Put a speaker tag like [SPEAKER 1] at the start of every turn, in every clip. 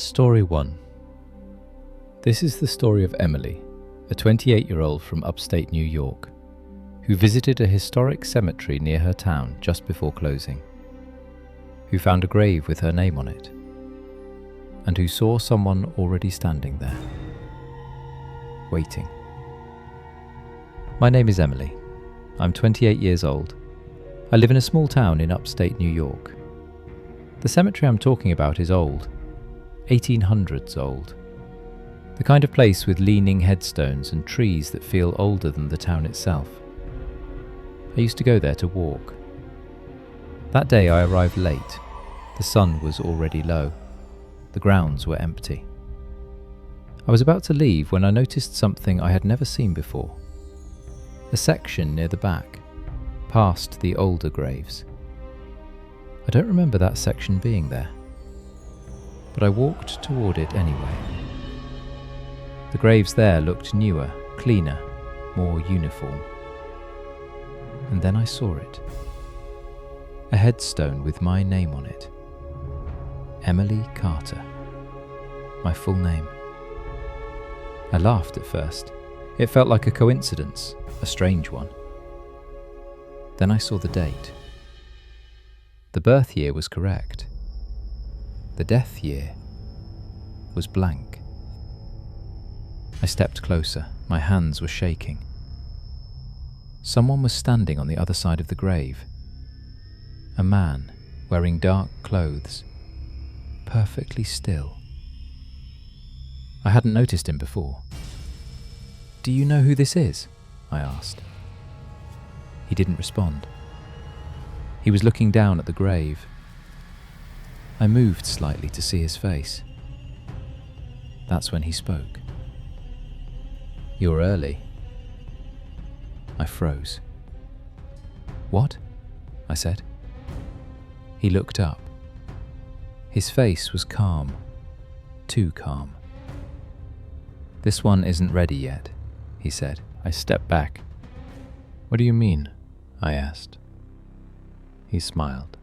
[SPEAKER 1] Story 1. This is the story of Emily, a 28-year-old from upstate New York, who visited a historic cemetery near her town just before closing, who found a grave with her name on it, and who saw someone already standing there, waiting. My name is Emily. I'm 28 years old. I live in a small town in upstate New York. The cemetery I'm talking about is old, 1800s old. The kind of place with leaning headstones and trees that feel older than the town itself. I used to go there to walk. That day I arrived late. The sun was already low. The grounds were empty. I was about to leave when I noticed something I had never seen before. A section near the back, past the older graves. I don't remember that section being there, but I walked toward it anyway. The graves there looked newer, cleaner, more uniform. And then I saw it. A headstone with my name on it. Emily Carter. My full name. I laughed at first. It felt like a coincidence, a strange one. Then I saw the date. The birth year was correct. The death year was blank. I stepped closer. My hands were shaking. Someone was standing on the other side of the grave. A man wearing dark clothes, perfectly still. I hadn't noticed him before. "Do you know who this is?" I asked. He didn't respond. He was looking down at the grave. I moved slightly to see his face. That's when he spoke. "You're early." I froze. "What?" I said. He looked up. His face was calm, too calm. "This one isn't ready yet," he said. I stepped back. "What do you mean?" I asked. He smiled.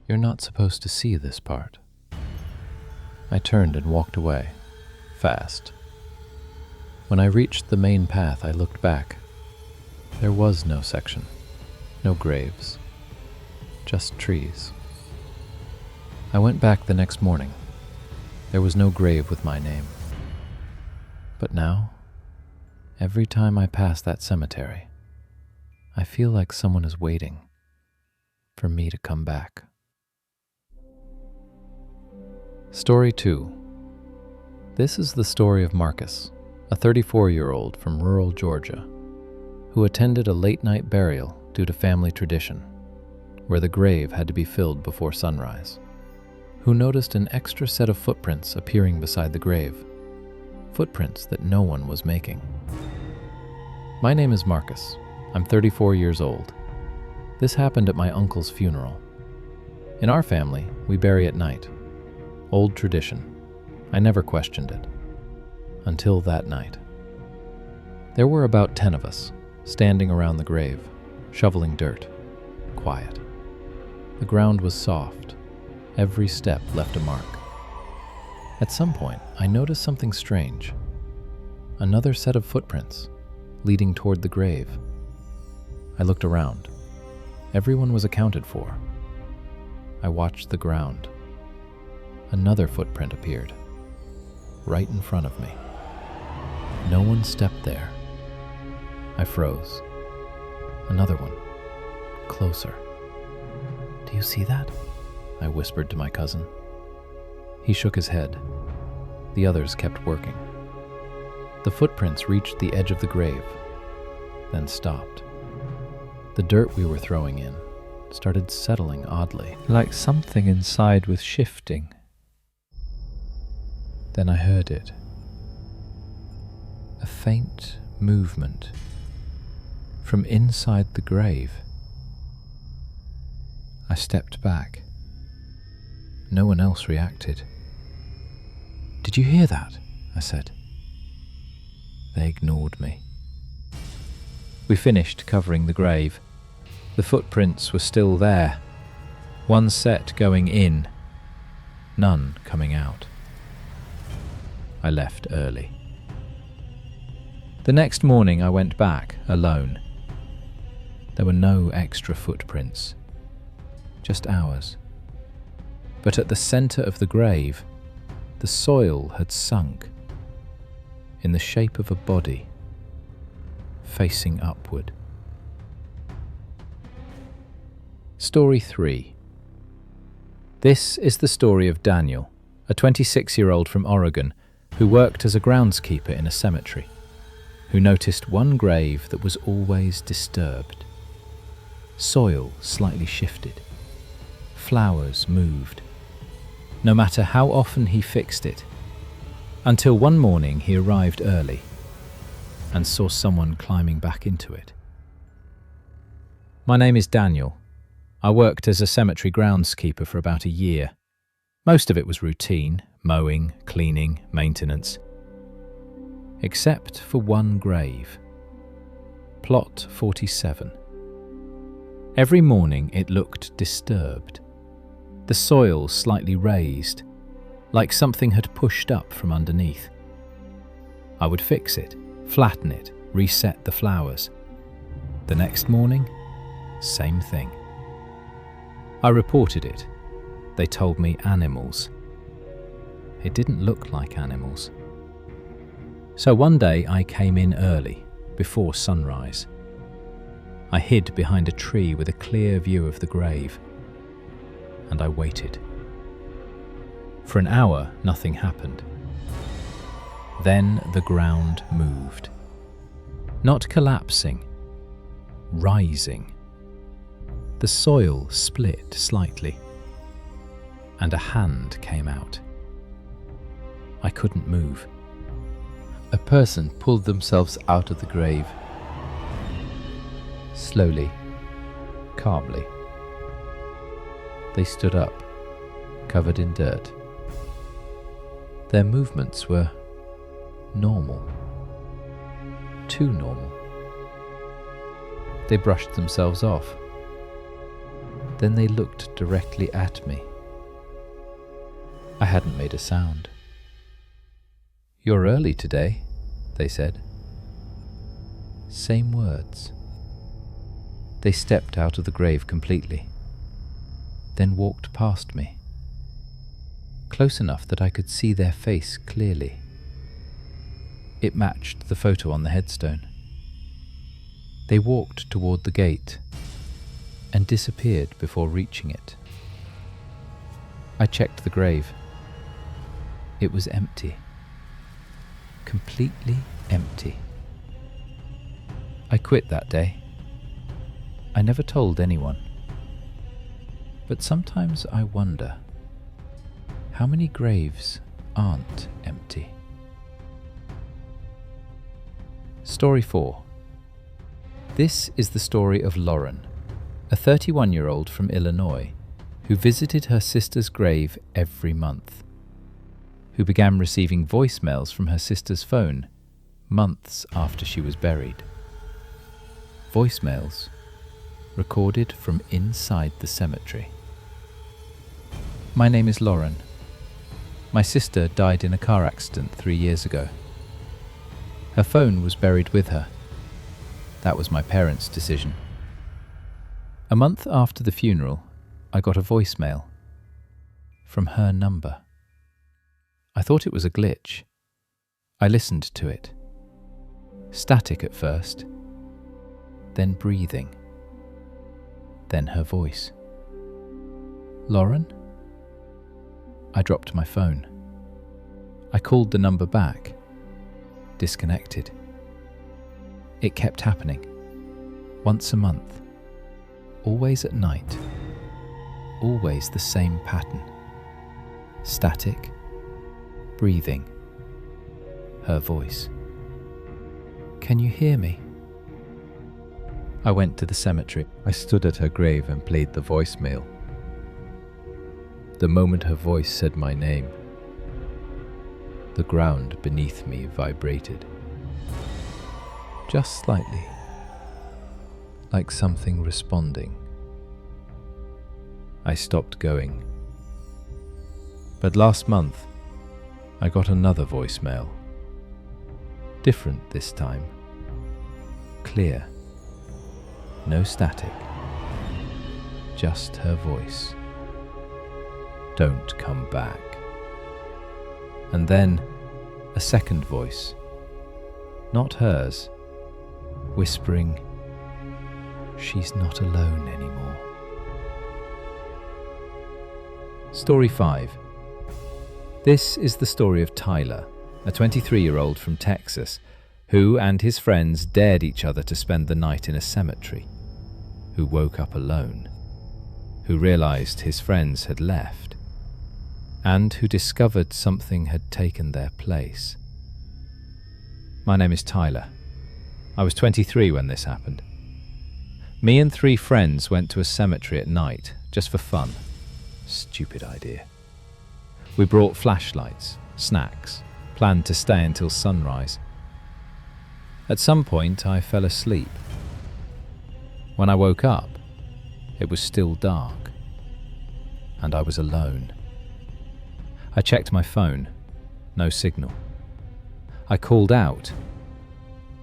[SPEAKER 1] "You're not supposed to see this part." I turned and walked away, fast. When I reached the main path, I looked back. There was no section, no graves, just trees. I went back the next morning. There was no grave with my name. But now, every time I pass that cemetery, I feel like someone is waiting for me to come back. Story 2. This is the story of Marcus, a 34-year-old from rural Georgia, who attended a late-night burial due to family tradition, where the grave had to be filled before sunrise, who noticed an extra set of footprints appearing beside the grave, footprints that no one was making. My name is Marcus. I'm 34 years old. This happened at my uncle's funeral. In our family, we bury at night. Old tradition. I never questioned it. Until that night. There were about 10 of us, standing around the grave, shoveling dirt. Quiet. The ground was soft. Every step left a mark. At some point, I noticed something strange. Another set of footprints, leading toward the grave. I looked around. Everyone was accounted for. I watched the ground. Another footprint appeared, right in front of me. No one stepped there. I froze. Another one, closer. "Do you see that?" I whispered to my cousin. He shook his head. The others kept working. The footprints reached the edge of the grave, then stopped. The dirt we were throwing in started settling oddly, like something inside was shifting. Then I heard it. A faint movement from inside the grave. I stepped back. No one else reacted. "Did you hear that?" I said. They ignored me. We finished covering the grave. The footprints were still there. One set going in, none coming out. I left early. The next morning I went back alone. There were no extra footprints, just ours. But at the center of the grave, the soil had sunk in the shape of a body facing upward. Story 3. This is the story of Daniel, a 26-year-old from Oregon who worked as a groundskeeper in a cemetery, who noticed one grave that was always disturbed. Soil slightly shifted. Flowers moved. No matter how often he fixed it, until one morning he arrived early and saw someone climbing back into it. My name is Daniel. I worked as a cemetery groundskeeper for about a year. Most of it was routine, mowing, cleaning, maintenance. Except for one grave. Plot 47. Every morning it looked disturbed. The soil slightly raised, like something had pushed up from underneath. I would fix it, flatten it, reset the flowers. The next morning, same thing. I reported it. They told me animals. It didn't look like animals. So one day I came in early, before sunrise. I hid behind a tree with a clear view of the grave, and I waited. For an hour, nothing happened. Then the ground moved. Not collapsing, rising. The soil split slightly, and a hand came out. I couldn't move. A person pulled themselves out of the grave. Slowly, calmly. They stood up, covered in dirt. Their movements were normal. Too normal. They brushed themselves off. Then they looked directly at me. I hadn't made a sound. "You're early today," they said. Same words. They stepped out of the grave completely, then walked past me, close enough that I could see their face clearly. It matched the photo on the headstone. They walked toward the gate and disappeared before reaching it. I checked the grave. It was empty. Completely empty. I quit that day. I never told anyone. But sometimes I wonder, how many graves aren't empty? Story 4. This is the story of Lauren, a 31-year-old from Illinois who visited her sister's grave every month, who began receiving voicemails from her sister's phone months after she was buried. Voicemails recorded from inside the cemetery. My name is Lauren. My sister died in a car accident 3 years ago. Her phone was buried with her. That was my parents' decision. A month after the funeral, I got a voicemail from her number. I thought it was a glitch. I listened to it. Static at first, then breathing, then her voice. "Lauren?" I dropped my phone. I called the number back. Disconnected. It kept happening. Once a month. Always at night. Always the same pattern. Static. Breathing. Her voice. "Can you hear me?" I went to the cemetery. I stood at her grave and played the voicemail. The moment her voice said my name, the ground beneath me vibrated. Just slightly, like something responding. I stopped going. But last month, I got another voicemail. Different this time. Clear. No static. Just her voice. Don't come back. And then a second voice. Not hers. Whispering, she's not alone anymore. Story 5. This is the story of Tyler, a 23-year-old from Texas, who and his friends dared each other to spend the night in a cemetery, who woke up alone, who realized his friends had left, and who discovered something had taken their place. My name is Tyler. I was 23 when this happened. Me and 3 friends went to a cemetery at night, just for fun. Stupid idea. We brought flashlights, snacks, planned to stay until sunrise. At some point, I fell asleep. When I woke up, it was still dark, and I was alone. I checked my phone. No signal. I called out.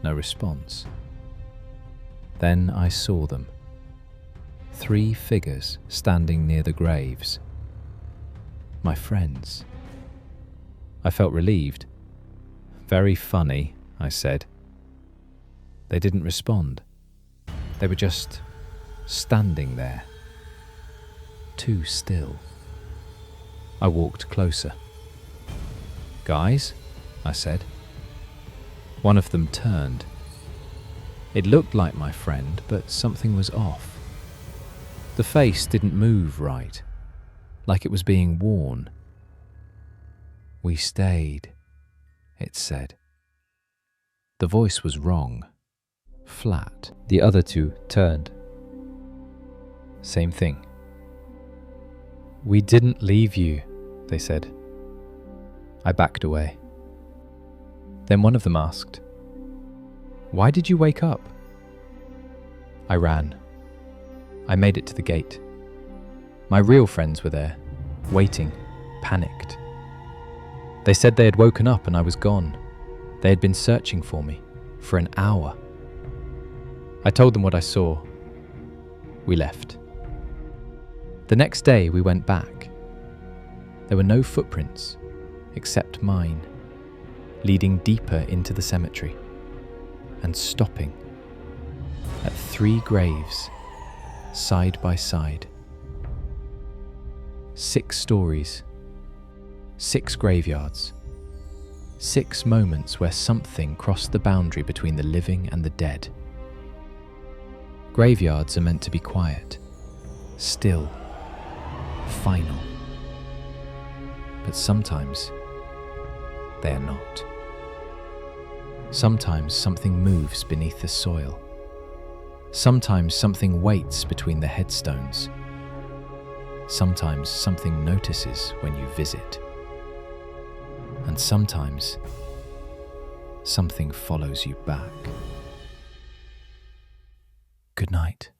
[SPEAKER 1] No response. Then I saw them. 3 figures standing near the graves. My friends. I felt relieved. Very funny, I said. They didn't respond. They were just standing there. Too still. I walked closer. Guys, I said. One of them turned. It looked like my friend, but something was off. The face didn't move right, like it was being worn. We stayed, it said. The voice was wrong, flat. The other 2 turned. Same thing. We didn't leave you, they said. I backed away. Then one of them asked, "Why did you wake up?" I ran. I made it to the gate. My real friends were there, waiting, panicked. They said they had woken up and I was gone. They had been searching for me for an hour. I told them what I saw. We left. The next day we went back. There were no footprints, except mine, leading deeper into the cemetery and stopping at 3 graves, side by side. 6 stories, 6 graveyards, 6 moments where something crossed the boundary between the living and the dead. Graveyards are meant to be quiet, still, final. But sometimes they are not. Sometimes something moves beneath the soil. Sometimes something waits between the headstones. Sometimes something notices when you visit. And sometimes something follows you back. Good night.